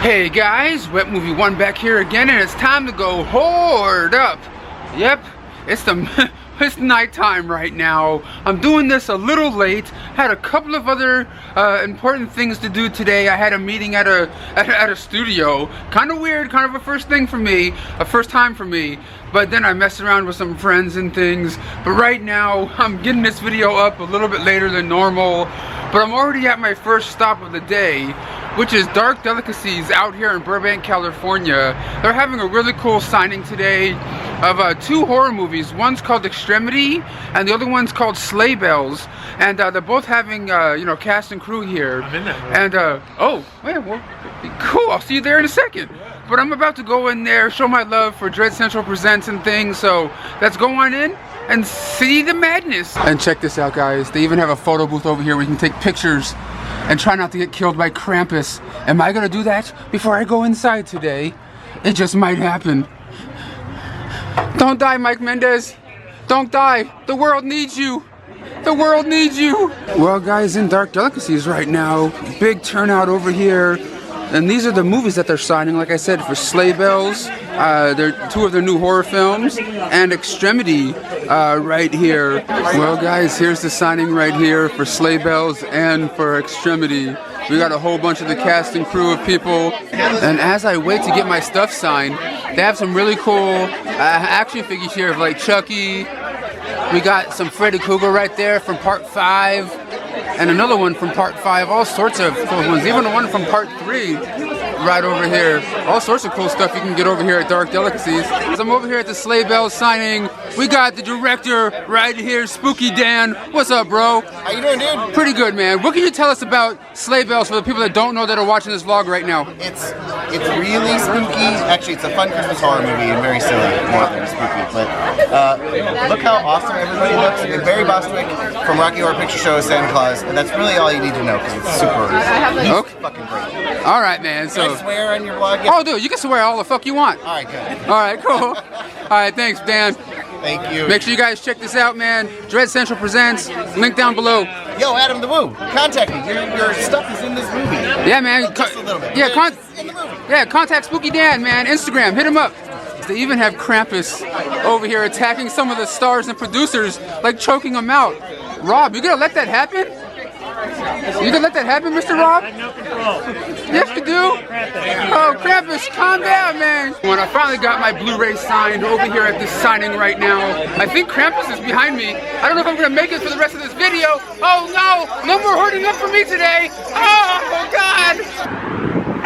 Hey guys, Wet Movie 1 back here again, and it's time to go hoard up. Yep, it's nighttime right now. I'm doing this a little late. Had a couple of other important things to do today. I had a meeting at a studio. Kind of weird, kind of a first time for me. But then I messed around with some friends and things. But right now, I'm getting this video up a little bit later than normal. But I'm already at my first stop of the day, which is Dark Delicacies out here in Burbank, California. They're having a really cool signing today of two horror movies. One's called Extremity, and the other one's called Sleigh Bells. And they're both having, you know, cast and crew here. I'm in that one. And, oh, man, well, cool, I'll see you there in a second. But I'm about to go in there, show my love for Dread Central Presents and things, so let's go on in and see the madness. And check this out, guys. They even have a photo booth over here where you can take pictures and try not to get killed by Krampus. Am I gonna do that before I go inside today? It just might happen. Don't die, Mike Mendez. Don't die. The world needs you. The world needs you. Well, guys, in Dark Delicacies right now, big turnout over here. And these are the movies that they're signing, like I said, for Sleigh Bells. They're two of their new horror films, and Extremity right here. Well, guys, here's the signing right here for Sleigh Bells and for Extremity. We got a whole bunch of the cast and crew of people. And as I wait to get my stuff signed, they have some really cool action figures here of like Chucky. We got some Freddy Krueger right there from Part 5. And another one from Part 5, all sorts of cool ones. Even the one from Part 3 right over here. All sorts of cool stuff you can get over here at Dark Delicacies. As I'm over here at the Sleigh Bells signing, we got the director right here, Spookydan. What's up, bro? How you doing, dude? Pretty good, man. What can you tell us about Sleigh Bells for the people that don't know that are watching this vlog right now? It's really spooky. Actually, it's a fun Christmas horror movie and very silly more than spooky. But look how awesome everybody looks. And Barry Bostwick from Rocky Horror Picture Show is Santa Claus, and that's really all you need to know because it's super. He's fucking great. All right, man. Can I swear on your vlog? Oh, dude, you can swear all the fuck you want. All right, good. All right, cool. All right, thanks, Dan. Thank you. Make sure you guys check this out, man. Dread Central Presents. Link down below. Yo, Adam the Woo, contact me. Your stuff is in this movie. Yeah, man. Just a little bit. Yeah, it's in the movie. Yeah, contact Spooky Dan, man. Instagram, hit him up. They even have Krampus over here attacking some of the stars and producers, like choking them out. Rob, you gonna let that happen? You gonna let that happen, Mr. Rob? I have no control. Yes, you do. Oh, Krampus, calm down, man. When I finally got my Blu-ray signed over here at this signing right now, I think Krampus is behind me. I don't know if I'm gonna make it for the rest of this video. Oh no, no more hoarding up for me today. Oh God.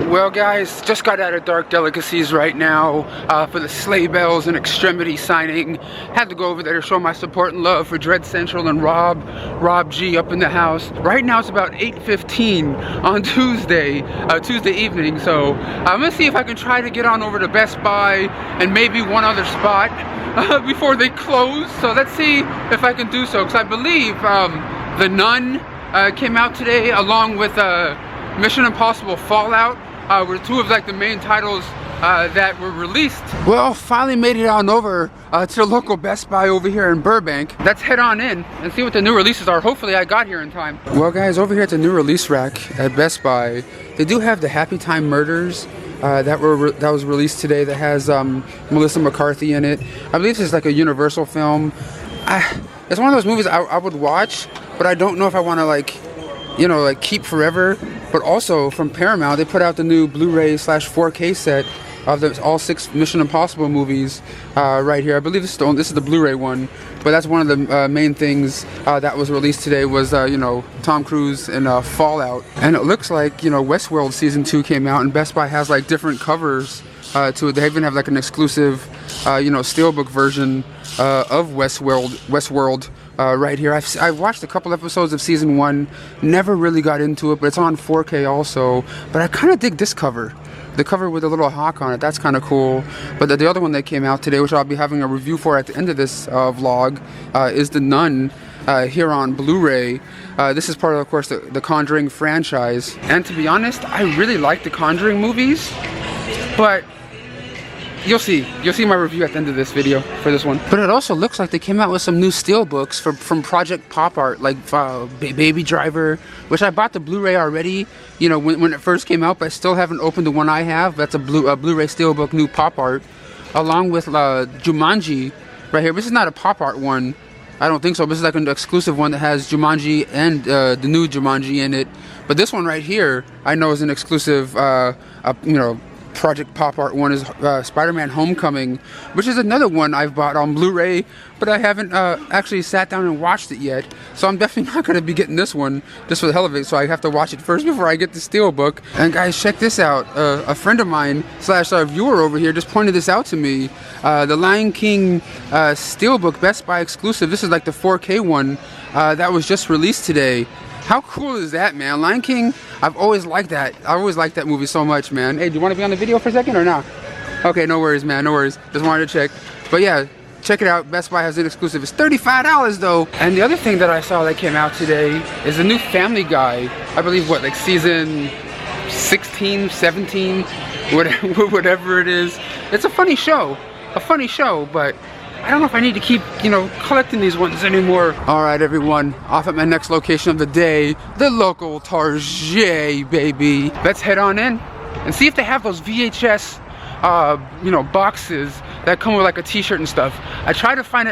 Well, guys, just got out of Dark Delicacies right now for the Sleigh Bells and Extremity signing. Had to go over there to show my support and love for Dread Central and Rob G up in the house. Right now it's about 8:15 on Tuesday evening. So I'm gonna see if I can try to get on over to Best Buy and maybe one other spot before they close. So let's see if I can do so, because I believe The Nun came out today along with Mission Impossible Fallout. Were two of like the main titles that were released. Well, finally made it on over to the local Best Buy over here in Burbank. Let's head on in and see what the new releases are. Hopefully I got here in time. Well, guys, over here at the new release rack at Best Buy, they do have the Happy Time Murders that was released today, that has Melissa McCarthy in it. I believe this is like a Universal film. It's one of those movies I would watch, but I don't know if I want to like, you know, like keep forever. But also from Paramount, they put out the new Blu-ray / 4K set of all 6 Mission Impossible movies right here. I believe this is the Blu-ray one, but that's one of the main things that was released today was you know, Tom Cruise in Fallout. And it looks like, you know, Westworld season 2 came out, and Best Buy has like different covers to it. They even have like an exclusive you know, Steelbook version of Westworld. Right here. I've watched a couple episodes of season 1, never really got into it, but it's on 4K also. But I kind of dig this cover. The cover with a little hawk on it, that's kind of cool. But the other one that came out today, which I'll be having a review for at the end of this vlog, is The Nun here on Blu-ray. This is part of course, the Conjuring franchise. And to be honest, I really like the Conjuring movies, but you'll see my review at the end of this video for this one. But it also looks like they came out with some new Steelbooks from Project Pop Art, like Baby Driver, which I bought the Blu-ray already, you know, when it first came out, but I still haven't opened the one I have. That's a Blu-ray Steelbook, new Pop Art, along with Jumanji right here. This is not a Pop Art one, I don't think so. This is like an exclusive one that has Jumanji and the new Jumanji in it. But this one right here, I know is an exclusive, you know, Project Pop Art one is Spider-Man Homecoming, which is another one I've bought on Blu-ray, but I haven't actually sat down and watched it yet. So I'm definitely not going to be getting this one just for the hell of it. So I have to watch it first before I get the Steelbook. And guys, check this out. A friend of mine / viewer over here just pointed this out to me. The Lion King Steelbook, Best Buy exclusive. This is like the 4K one that was just released today. How cool is that, man? Lion King, I've always liked that. I always liked that movie so much, man. Hey, do you want to be on the video for a second or not? Okay, no worries, man, no worries. Just wanted to check. But yeah, check it out. Best Buy has it exclusive. It's $35 though. And the other thing that I saw that came out today is the new Family Guy. I believe, what, like season 16, 17, whatever it is. It's a funny show, but I don't know if I need to keep, you know, collecting these ones anymore. Alright everyone, off at my next location of the day, the local Target, baby. Let's head on in and see if they have those VHS, you know, boxes that come with like a t-shirt and stuff. I tried to find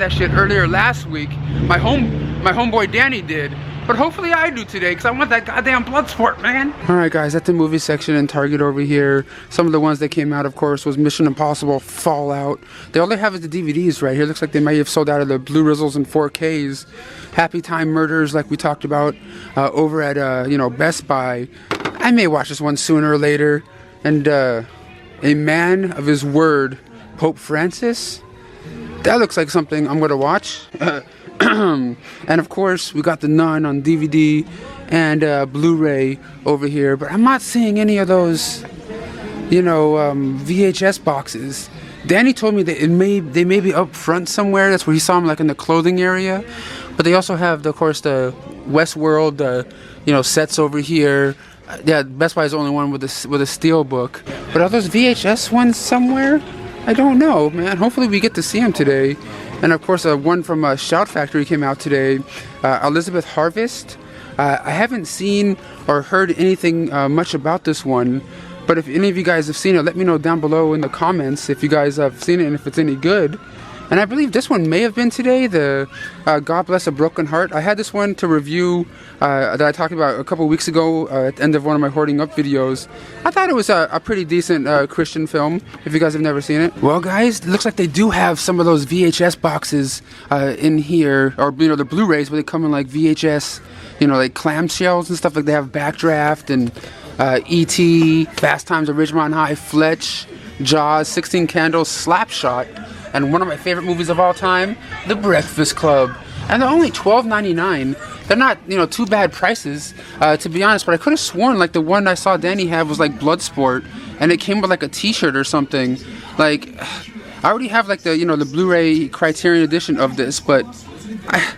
that shit earlier last week. My homeboy Danny did. But hopefully I do today, because I want that goddamn Bloodsport, man. Alright guys, at the movie section in Target over here, some of the ones that came out, of course, was Mission Impossible Fallout. All they have is the DVDs right here. Looks like they might have sold out of the Blu-rays and 4Ks. Happy Time Murders, like we talked about, over at, you know, Best Buy. I may watch this one sooner or later. And, A Man of His Word, Pope Francis. That looks like something I'm gonna watch. And of course we got The Nun on DVD and Blu-ray over here, but I'm not seeing any of those, you know, VHS boxes. Danny told me that they may be up front somewhere. That's where he saw them, like in the clothing area. But they also have, of course, the Westworld, you know, sets over here. Yeah, Best Buy is the only one with a Steelbook. But are those VHS ones somewhere? I don't know, man. Hopefully we get to see them today. And of course, one from Shout Factory came out today, Elizabeth Harvest. I haven't seen or heard anything much about this one, but if any of you guys have seen it, let me know down below in the comments if you guys have seen it and if it's any good. And I believe this one may have been today, the God Bless a Broken Heart. I had this one to review that I talked about a couple weeks ago at the end of one of my Hoarding Up videos. I thought it was a pretty decent Christian film, if you guys have never seen it. Well guys, it looks like they do have some of those VHS boxes in here, or you know, the Blu-rays, where they come in like VHS, you know, like clamshells and stuff. Like they have Backdraft and E.T, Fast Times at Ridgemont High, Fletch, Jaws, 16 Candles, Slapshot, and one of my favorite movies of all time, The Breakfast Club. And they're only $12.99. They're not, you know, too bad prices, to be honest, but I could have sworn like the one I saw Danny have was like Bloodsport, and it came with like a t-shirt or something. Like, I already have like the, you know, the Blu-ray Criterion edition of this, but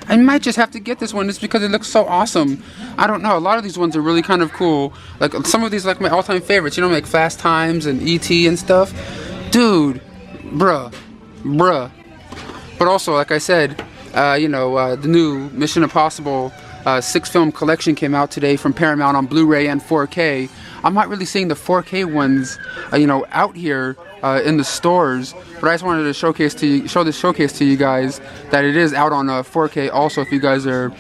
I might just have to get this one just because it looks so awesome. I don't know, a lot of these ones are really kind of cool. Like some of these are like my all-time favorites, you know, like Fast Times and E.T. and stuff. Dude, bruh. But also, like I said, you know, the new Mission Impossible 6-film collection came out today from Paramount on Blu-ray and 4K. I'm not really seeing the 4K ones, you know, out here in the stores, but I just wanted to show this showcase to you guys that it is out on 4K also. If you guys are,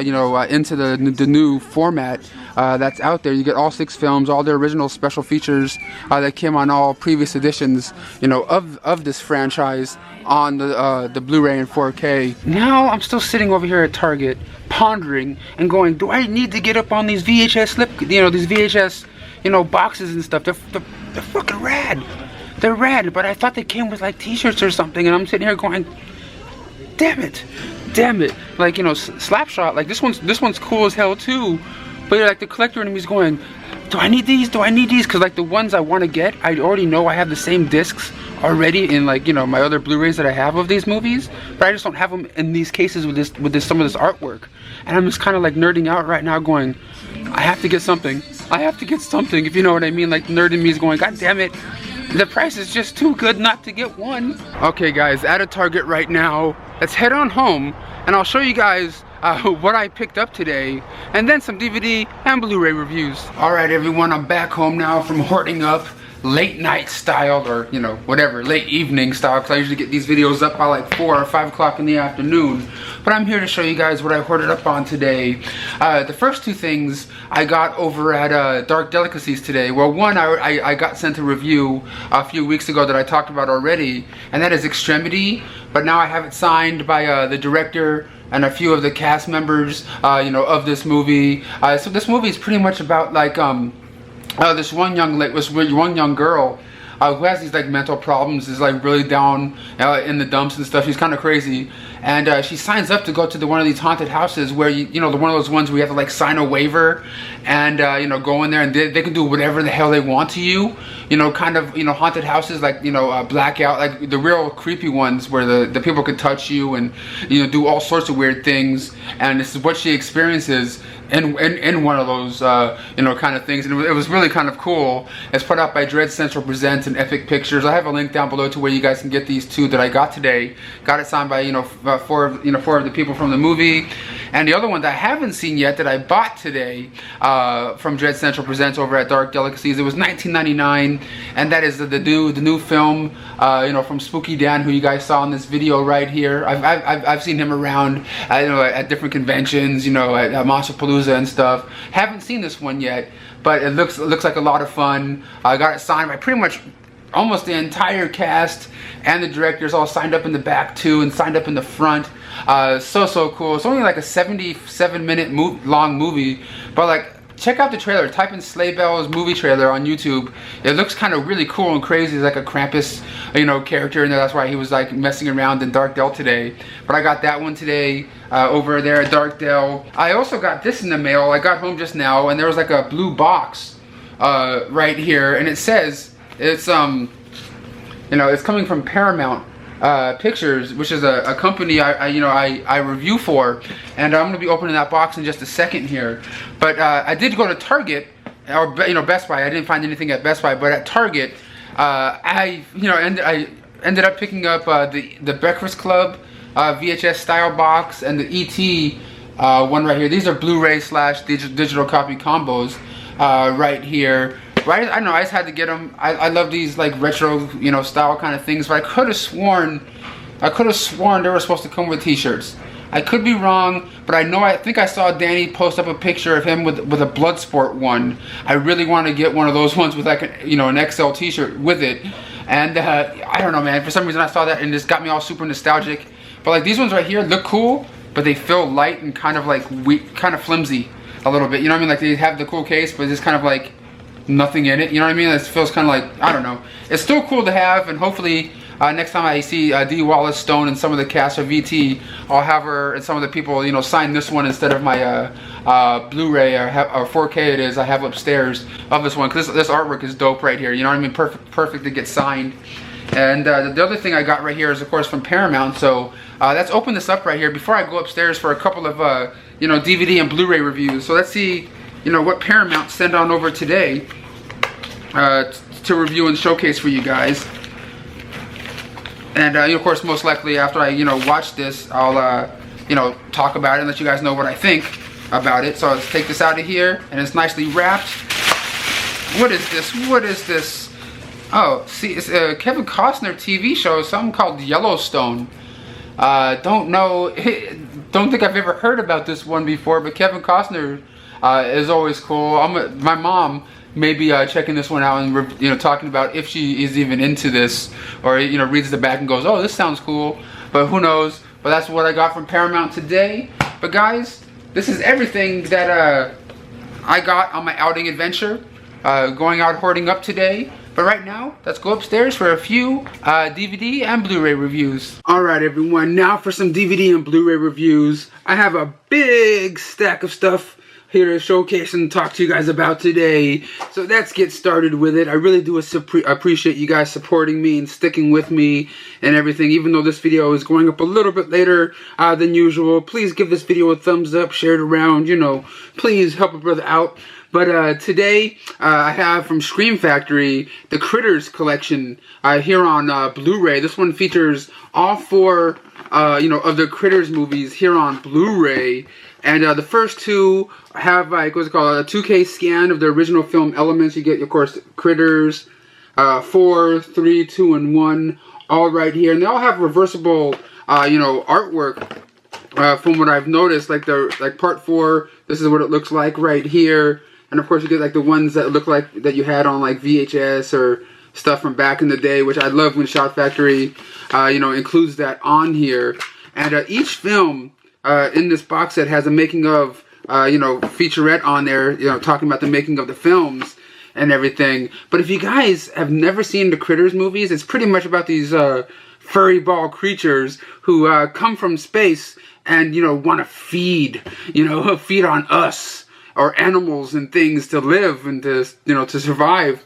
you know, into the new format that's out there, you get all 6 films, all the original special features that came on all previous editions, you know, of this franchise on the Blu-ray and 4K. Now I'm still sitting over here at Target, pondering and going, do I need to get up on these VHS these VHS, you know, boxes and stuff? They're fucking rad. They're rad, but I thought they came with like t-shirts or something, and I'm sitting here going, damn it. Like, you know, Slapshot, like this one's cool as hell too, but like the collector in me is going, do I need these? Because like the ones I want to get, I already know I have the same discs already in, like, you know, my other Blu-rays that I have of these movies, but I just don't have them in these cases with some of this artwork. And I'm just kind of like nerding out right now going, I have to get something, if you know what I mean. Like nerd in me is going, god damn it, The price is just too good not to get one. Okay guys, at a Target right now. Let's head on home and I'll show you guys what I picked up today, and then some DVD and Blu-ray reviews. Alright everyone, I'm back home now from hoarding up, late night style, or you know, whatever, late evening style, because I usually get these videos up by like 4 or 5 o'clock in the afternoon. But I'm here to show you guys what I hoarded up on today. The first two things I got over at Dark Delicacies today. Well, one I got sent a review a few weeks ago that I talked about already, and that is Extremity, but now I have it signed by the director and a few of the cast members, you know, of this movie. So this movie is pretty much about like this one young girl who has these like mental problems, is like really down in the dumps and stuff. She's kind of crazy, and she signs up to go to one of these haunted houses where you know, one of those ones where you have to like sign a waiver and you know, go in there and they can do whatever the hell they want to you. You know, kind of, you know, haunted houses like, you know, blackout, like the real creepy ones where the people could touch you and, you know, do all sorts of weird things. And this is what she experiences in one of those you know, kind of things. And it was really kind of cool. It's put out by Dread Central Presents and Epic Pictures. I have a link down below to where you guys can get these two that I got today. Got it signed by, you know, four of the people from the movie. And the other one that I haven't seen yet that I bought today from Dread Central Presents over at Dark Delicacies. It was $19.99, and that is the new film, you know, from spookydan, who you guys saw in this video right here. I've seen him around, you know, at different conventions, you know, at Monsterpalooza and stuff. Haven't seen this one yet, but it looks like a lot of fun. I got it signed by pretty much almost the entire cast, and the directors all signed up in the back too, and signed up in the front. So cool. It's only like a 77-minute long movie, but like, check out the trailer. Type in Sleigh Bells movie trailer on YouTube. It looks kind of really cool and crazy. It's like a Krampus, you know, character, and that's why he was like messing around in Dark Del today. But I got that one today over there at Dark Del. I also got this in the mail. I got home just now, and there was like a blue box right here, and it says it's you know, it's coming from Paramount Pictures, which is a company I review for, and I'm gonna be opening that box in just a second here. But I did go to Target, or you know, Best Buy. I didn't find anything at Best Buy, but at Target, I ended up picking up the Breakfast Club VHS style box and the E.T one right here. These are Blu-ray / digital copy combos right here. Right, I don't know, I just had to get them. I love these like retro, you know, style kind of things, but I could have sworn they were supposed to come with t-shirts. I could be wrong, but I think I saw Danny post up a picture of him with a Bloodsport one. I really want to get one of those ones with like an XL t-shirt with it. And I don't know, man, for some reason I saw that and just got me all super nostalgic. But like, these ones right here look cool, but they feel light and kind of like weak, kind of flimsy a little bit. You know what I mean? Like, they have the cool case, but it's kind of like nothing in it, you know what I mean? It feels kind of like, I don't know. It's still cool to have, and hopefully next time I see Dee Wallace Stone and some of the cast of E.T, I'll have her and some of the people, you know, sign this one instead of my Blu-ray or 4K it is I have upstairs of this one, because this artwork is dope right here, you know what I mean? Perfect to get signed. And the other thing I got right here is, of course, from Paramount. So let's open this up right here before I go upstairs for a couple of you know, DVD and Blu-ray reviews. So let's see, you know, what Paramount sent on over today to review and showcase for you guys. And of course, most likely after I, you know, watch this, I'll you know, talk about it and let you guys know what I think about it. So let's take this out of here, and it's nicely wrapped. What is this? What is this? Oh, see, it's a Kevin Costner TV show, something called Yellowstone. Don't know, don't think I've ever heard about this one before, but Kevin Costner is always cool. My mom may be checking this one out and, you know, talking about if she is even into this, or, you know, reads the back and goes, oh, this sounds cool, but who knows. But that's what I got from Paramount today. But guys, this is everything that I got on my outing adventure, going out hoarding up today. But right now, let's go upstairs for a few DVD and Blu-ray reviews. Alright everyone, now for some DVD and Blu-ray reviews. I have a big stack of stuff here to showcase and talk to you guys about today. So let's get started with it. I really do appreciate you guys supporting me and sticking with me and everything. Even though this video is going up a little bit later than usual, please give this video a thumbs up, share it around, you know, please help a brother out. But today I have from Scream Factory the Critters collection here on Blu-ray. This one features all 4 of the Critters movies here on Blu-ray. And the first 2 have like what's it called, a 2K scan of the original film elements. You get, of course, Critters 4, 3, 2, and 1 all right here, and they all have reversible artwork. From what I've noticed, like part 4, this is what it looks like right here. And of course you get like the ones that look like that you had on like VHS or stuff from back in the day, which I love when Shout Factory, includes that on here. And each film in this box set has a making of, featurette on there, talking about the making of the films and everything. But if you guys have never seen the Critters movies, it's pretty much about these furry ball creatures who come from space and want to feed on us or animals and things to live and to to survive.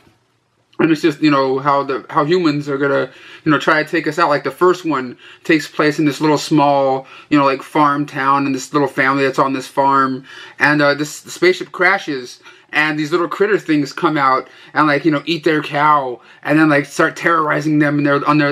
And it's just how humans are gonna try to take us out. Like the first one takes place in this little small like farm town, and this little family that's on this farm, and this spaceship crashes. And these little critter things come out and like eat their cow, and then like start terrorizing them on their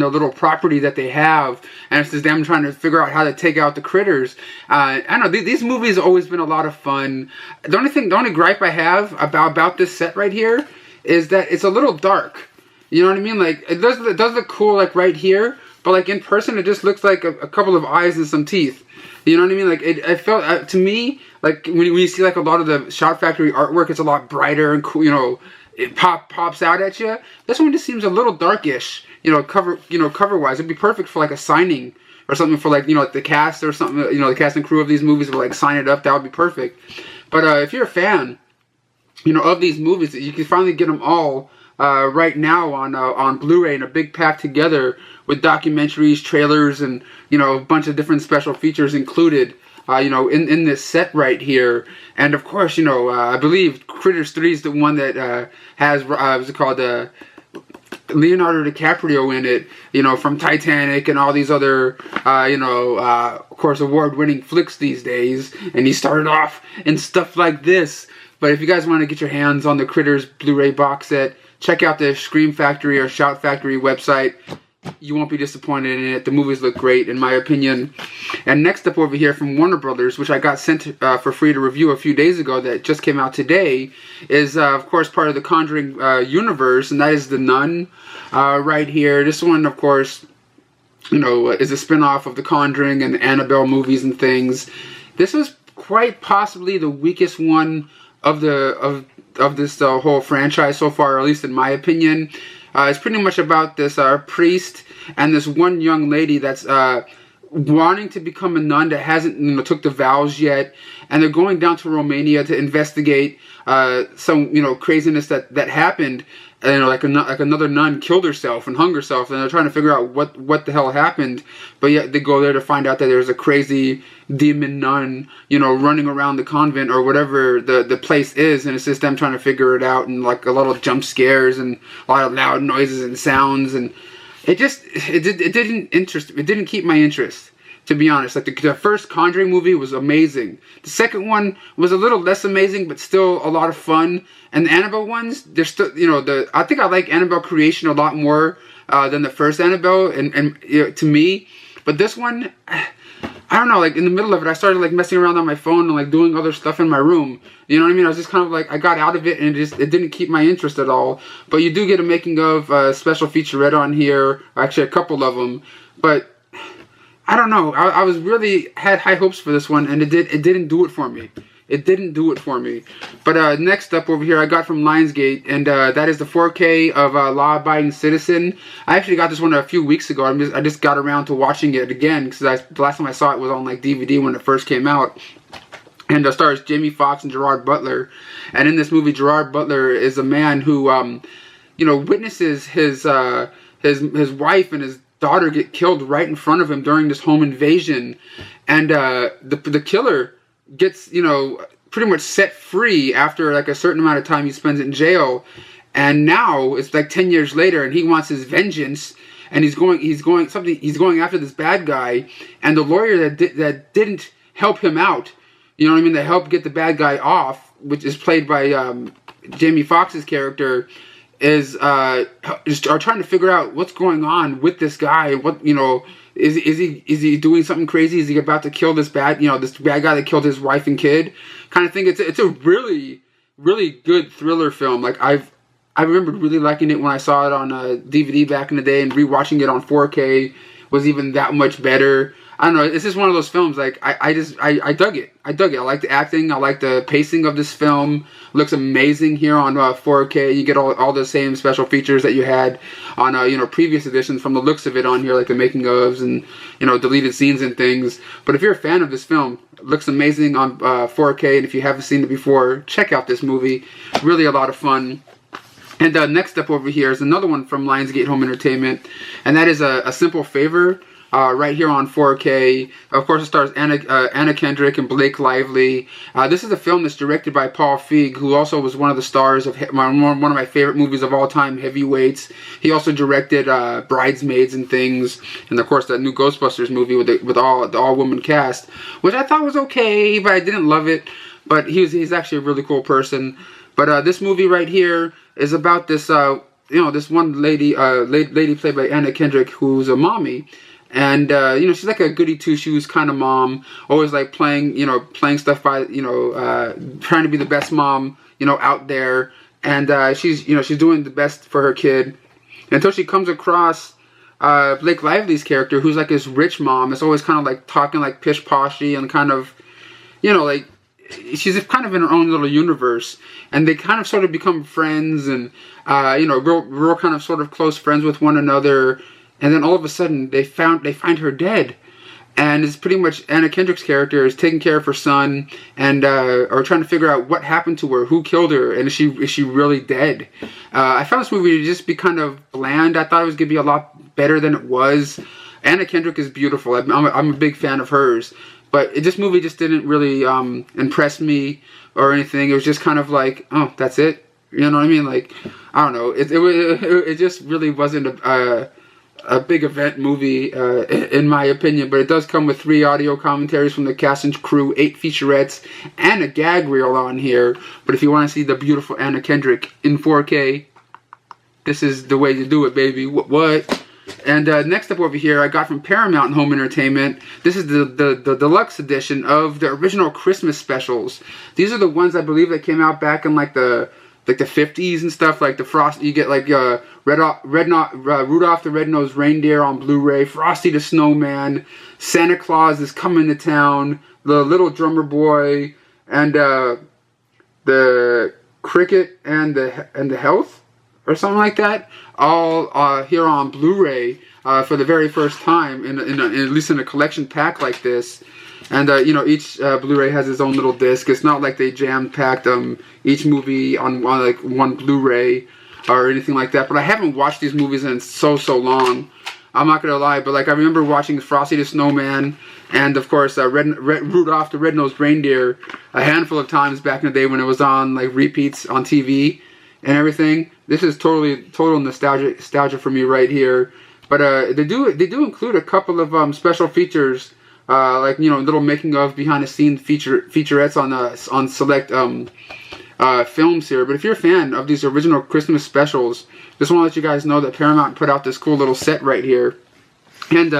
little property that they have. And it's just them trying to figure out how to take out the critters. I don't know. These movies have always been a lot of fun. The only gripe I have about this set right here is that it's a little dark. You know what I mean? Like it does look cool like right here, but like in person it just looks like a couple of eyes and some teeth. You know what I mean? Like it felt to me like when you see like a lot of the Shout Factory artwork, it's a lot brighter and cool. It pops out at you. This one just seems a little darkish. Cover wise, it'd be perfect for like a signing or something for like like the cast or something. The cast and crew of these movies will like sign it up. That would be perfect. But if you're a fan, of these movies, you can finally get them all right now on Blu-ray in a big pack together with documentaries, trailers, and a bunch of different special features included. In this set right here. And of course, I believe Critters 3 is the one that has what's it called, Leonardo DiCaprio in it, from Titanic and all these other, of course, award-winning flicks these days. And he started off in stuff like this. But if you guys want to get your hands on the Critters Blu-ray box set, check out the Scream Factory or Shout Factory website. You won't be disappointed in it. The movies look great, in my opinion. And next up over here from Warner Brothers, which I got sent for free to review a few days ago that just came out today, is, of course, part of the Conjuring universe, and that is The Nun right here. This one, of course, is a spin-off of the Conjuring and the Annabelle movies and things. This was quite possibly the weakest one of this whole franchise so far, or at least in my opinion. It's pretty much about this priest and this one young lady that's wanting to become a nun that hasn't took the vows yet, and they're going down to Romania to investigate some craziness that happened. Like another nun killed herself and hung herself, and they're trying to figure out what the hell happened. But yet they go there to find out that there's a crazy demon nun, running around the convent or whatever the place is, and it's just them trying to figure it out, and like a lot of jump scares and a lot of loud noises and sounds, and it didn't keep my interest. To be honest, like the first Conjuring movie was amazing. The second one was a little less amazing, but still a lot of fun. And the Annabelle ones, they're still, I think I like Annabelle Creation a lot more than the first Annabelle, and to me. But this one, I don't know, like in the middle of it, I started like messing around on my phone and like doing other stuff in my room. You know what I mean? I was just kind of like, I got out of it, and it didn't keep my interest at all. But you do get a making of special featurette on here, actually a couple of them. But I don't know. I was really had high hopes for this one, and it didn't do it for me. It didn't do it for me. But next up over here, I got from Lionsgate, and that is the 4K of Law Abiding Citizen. I actually got this one a few weeks ago. I just got around to watching it again because the last time I saw it was on like DVD when it first came out. And stars Jamie Foxx and Gerard Butler. And in this movie, Gerard Butler is a man who, witnesses his wife and his daughter get killed right in front of him during this home invasion, and the killer gets pretty much set free after like a certain amount of time he spends in jail, and now it's like 10 years later, and he wants his vengeance, and he's going after this bad guy, and the lawyer that didn't help him out, that helped get the bad guy off, which is played by Jamie Foxx's character, is are trying to figure out what's going on with this guy. What, you know, is he doing something crazy? Is he about to kill this bad guy that killed his wife and kid? Kind of thing. It's a really good thriller film. Like I remember really liking it when I saw it on DVD back in the day, and rewatching it on 4K was even that much better. I don't know, it's just one of those films, like, I dug it. I like the acting, I like the pacing of this film. It looks amazing here on 4K. You get all the same special features that you had on, you know, previous editions from the looks of it on here, like the making ofs and, you know, deleted scenes and things. But if you're a fan of this film, it looks amazing on 4K, and if you haven't seen it before, check out this movie. Really a lot of fun. And next up over here is another one from Lionsgate Home Entertainment, and that is A Simple Favor, right here on 4K. Of course, it stars Anna Kendrick and Blake Lively. This is a film that's directed by Paul Feig, who also was one of the stars of one of my favorite movies of all time, Heavyweights. He also directed Bridesmaids and things, and of course that new Ghostbusters movie with the all-woman cast, which I thought was okay, but I didn't love it. But he's actually a really cool person. But this movie right here is about this, you know, this one lady, lady played by Anna Kendrick, who's a mommy, and you know, she's like a goody two shoes kind of mom, always like playing stuff by, you know, trying to be the best mom, you know, out there, and she's doing the best for her kid, until she comes across Blake Lively's character, who's like this rich mom that's always kind of like talking like pish poshy and kind of, you know, like, she's kind of in her own little universe, and they kind of sort of become friends, and you know, real kind of sort of close friends with one another. And then all of a sudden they find her dead, and it's pretty much Anna Kendrick's character is taking care of her son, and are trying to figure out what happened to her, who killed her, and is she really dead? I found this movie to just be kind of bland. I thought it was gonna be a lot better than it was. Anna Kendrick is beautiful. I'm a big fan of hers. But this movie just didn't really impress me or anything. It was just kind of like, oh, that's it? You know what I mean? Like, I don't know. It just really wasn't a big event movie, in my opinion. But it does come with 3 audio commentaries from the cast and crew, 8 featurettes, and a gag reel on here. But if you want to see the beautiful Anna Kendrick in 4K, this is the way to do it, baby. What? And next up over here, I got from Paramount Home Entertainment. This is the deluxe edition of the original Christmas specials. These are the ones I believe that came out back in like the 50s and stuff. Like the Frost, you get like Rudolph the Red-Nosed Reindeer on Blu-ray, Frosty the Snowman, Santa Claus is Coming to Town, The Little Drummer Boy, and the Cricket and the Health, or something like that, all here on Blu-ray for the very first time, at least in a collection pack like this. And you know, each Blu-ray has its own little disc. It's not like they jam-packed each movie on like one Blu-ray or anything like that. But I haven't watched these movies in so long. I'm not gonna lie, but like I remember watching Frosty the Snowman and of course Rudolph the Red-Nosed Reindeer a handful of times back in the day when it was on like repeats on TV and everything. This is total nostalgia for me right here. But they do include a couple of special features, like, you know, little making of, behind the scenes featurettes on select films here. But if you're a fan of these original Christmas specials, just want to let you guys know that Paramount put out this cool little set right here. And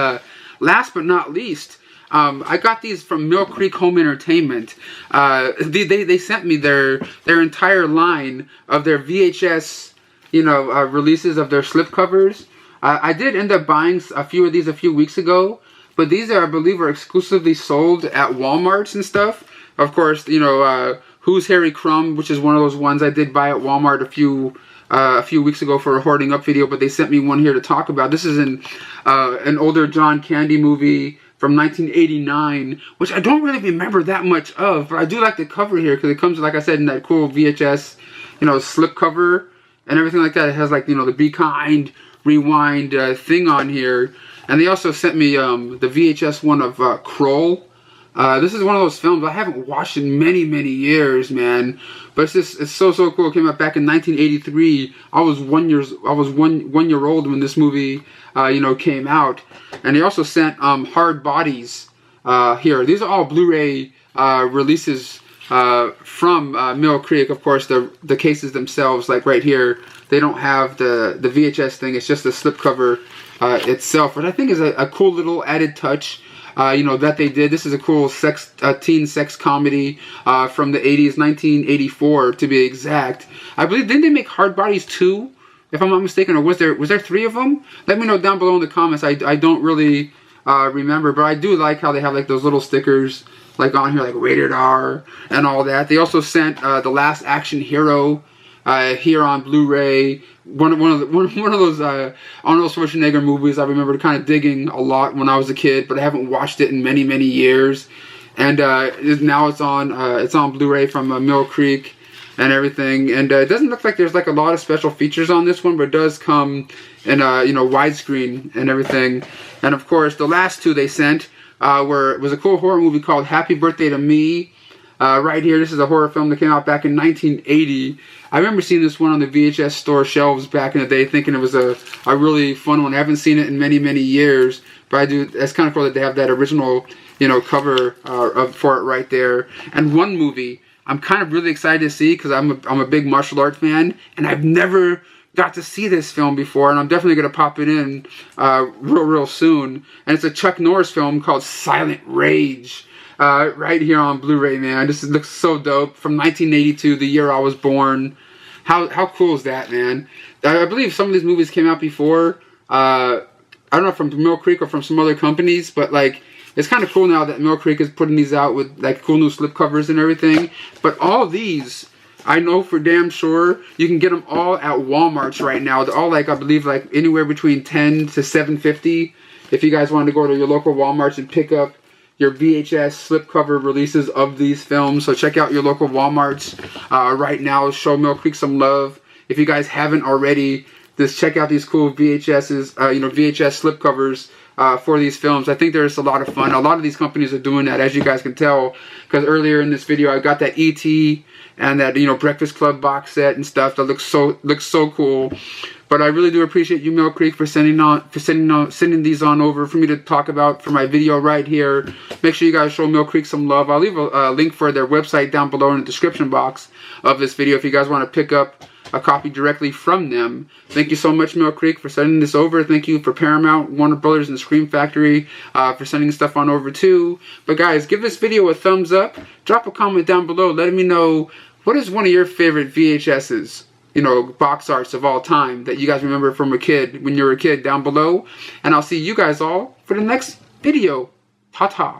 last but not least, I got these from millcreek Home Entertainment. They sent me their entire line of their VHS, you know, releases of their slipcovers. I did end up buying a few of these a few weeks ago, but these I believe are exclusively sold at Walmarts and stuff. Of course, you know, Who's Harry Crumb, which is one of those ones I did buy at Walmart a few weeks ago for a Hoarding Up video, but they sent me one here to talk about. This is an older John Candy movie from 1989, which I don't really remember that much of, but I do like the cover here because it comes, like I said, in that cool VHS, you know, slipcover and everything like that. It has, like, you know, the Be Kind, Rewind thing on here. And they also sent me the VHS one of Krull. This is one of those films I haven't watched in many years, man. But it's so cool. It came out back in 1983. I was one year old when this movie you know, came out. And they also sent Hardbodies here. These are all Blu-ray releases from Mill Creek. Of course, the cases themselves, like right here, they don't have the VHS thing. It's just the slipcover itself, which I think is a cool little added touch. You know, that they did. This is a cool teen sex comedy from the 80s, 1984 to be exact. I believe, didn't they make Hardbodies 2, if I'm not mistaken, or was there 3 of them? Let me know down below in the comments. I don't really remember, but I do like how they have like those little stickers like on here, like rated R and all that. They also sent The Last Action Hero here on Blu-ray. One of those Arnold Schwarzenegger movies I remember kind of digging a lot when I was a kid, but I haven't watched it in many years. And now it's on Blu-ray from Mill Creek and everything. And it doesn't look like there's like a lot of special features on this one, but it does come in you know, widescreen and everything. And of course, the last 2 they sent was a cool horror movie called Happy Birthday to Me. Right here, this is a horror film that came out back in 1980. I remember seeing this one on the VHS store shelves back in the day, thinking it was a really fun one. I haven't seen it in many years, but I do. It's kind of cool that they have that original, you know, cover for it right there. And one movie I'm kind of really excited to see, because I'm a big martial art fan, and I've never got to see this film before, and I'm definitely going to pop it in real soon. And it's a Chuck Norris film called Silent Rage. Right here on Blu-ray, man. This looks so dope. From 1982, the year I was born. How cool is that, man? I believe some of these movies came out before. I don't know if from Mill Creek or from some other companies, but like, it's kind of cool now that Mill Creek is putting these out with like cool new slipcovers and everything. But all these, I know for damn sure, you can get them all at Walmart's right now. They're all like, I believe, like anywhere between $10 to $7.50. If you guys want to go to your local Walmart's and pick up your VHS slipcover releases of these films. So check out your local Walmarts right now. Show Mill Creek some love. If you guys haven't already, just check out these cool VHSs, you know, VHS slipcovers for these films. I think there's a lot of fun. A lot of these companies are doing that, as you guys can tell, because earlier in this video I got that E.T. and that, you know, Breakfast Club box set and stuff that looks so cool. But I really do appreciate you, Mill Creek, for sending these on over for me to talk about for my video right here. Make sure you guys show Mill Creek some love. I'll leave a link for their website down below in the description box of this video if you guys want to pick up a copy directly from them. Thank you so much, Mill Creek, for sending this over. Thank you for Paramount, Warner Brothers, and the Scream Factory for sending stuff on over too. But guys, give this video a thumbs up. Drop a comment down below letting me know what is one of your favorite VHSs, you know, box arts of all time that you guys remember from a kid, when you were a kid, down below. And I'll see you guys all for the next video. Ta-ta.